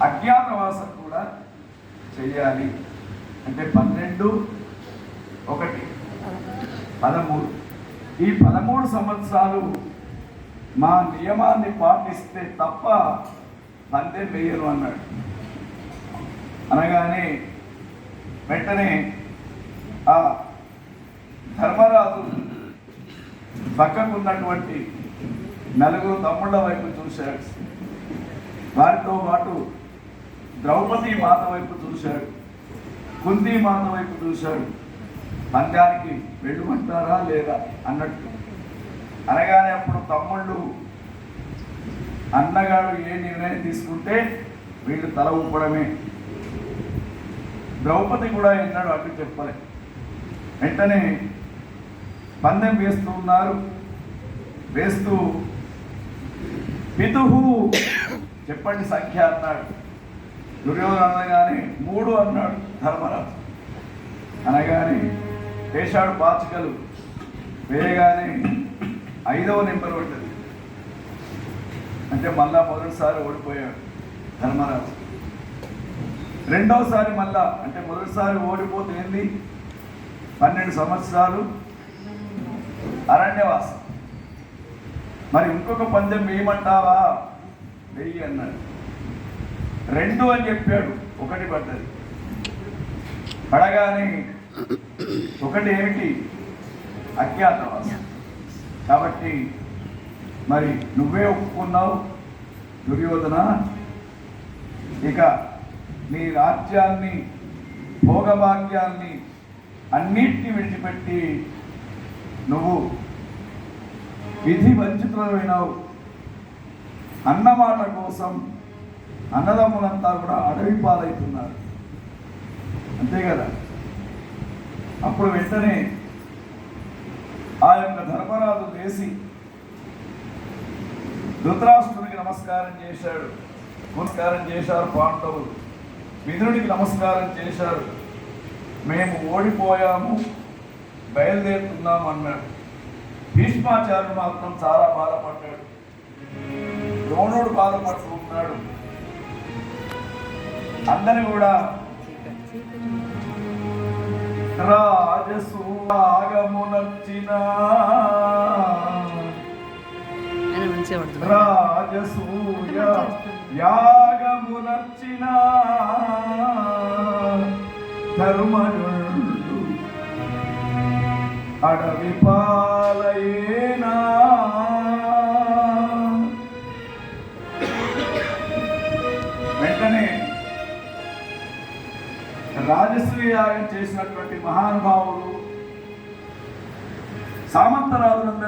అజ్ఞాతవాసం కూడా చెయ్యాలి. అంటే 12, 1, 13 ఈ 13 సంవత్సరాలు మా నియమాన్ని పాటిస్తే తప్ప పందెం వేయరు అన్నాడు. అనగానే వెంటనే ఆ ధర్మరాజు పక్కకున్నటువంటి 4 తమ్ముళ్ళ వైపు చూశాడు. వారితో పాటు ద్రౌపది మాత వైపు చూశాడు, కుంతి మాత వైపు చూశాడు. పందానికి వెళ్ళమంటారా లేదా అన్నట్టు. అనగానే అప్పుడు తమ్ముళ్ళు అన్నగాడు ఏ నిర్ణయం తీసుకుంటే వీళ్ళు తల ఊపడమే. ద్రౌపది కూడా ఎన్నడూ అడ్డు చెప్పలే. వెంటనే పందెం వేస్తూ ఉన్నారు. వేస్తూ పితుహు చెప్పండి సంఖ్య అన్నాడు. దుర్యోధన అనగానే 3 అన్నాడు ధర్మరాజు. అనగానే వేశాడు పాచికలు. వేయగానే 5వ నెంబర్ ఉంటుంది. అంటే మళ్ళా మొదటిసారి ఓడిపోయాడు ధర్మరాజు. రెండవసారి మళ్ళా, అంటే మొదటిసారి ఓడిపోతే ఏంది 12 సంవత్సరాలు అరణ్యవాసం. మరి ఇంకొక పందెం వేయమంటావా? వెయ్యి అన్నాడు. 2 అని చెప్పాడు. 1 పడ్డది. పడగానే 1 ఏమిటి? అజ్ఞాతవాసం. కాబట్టి మరి నువ్వే ఒప్పుకున్నావు దుర్యోధన. ఇక నీ రాజ్యాన్ని, భోగభాగ్యాన్ని అన్నిటినీ విడిచిపెట్టి నువ్వు విధి వంచితులైనావు. అన్నమాట కోసం అన్నదమ్ములంతా కూడా అడవి పాలవుతున్నారు. అంతే కదా. అప్పుడు వెంటనే ఆ యొక్క ధర్మరాజు లేచి ధృతరాష్ట్రునికి నమస్కారం చేశాడు. నమస్కారం చేశారు పాండవులు. మిథునుడికి నమస్కారం చేశారు. మేము ఓడిపోయాము, బయలుదేరుతున్నాం అన్నాడు. భీష్మాచార్యుడు మాత్రం చాలా బాధపడ్డాడు. ద్రోణుడు బాధపడుతూ ఉన్నాడు. అందరూ కూడా రాజసూయాగమునర్చిన రాజసూయ యాగమునర్చిన ధర్మజుడు అడవి పాలయేనా. వెంటనే రాజసూయ యాగం చేసినటువంటి మహానుభావులు సామంతరాజులందరూ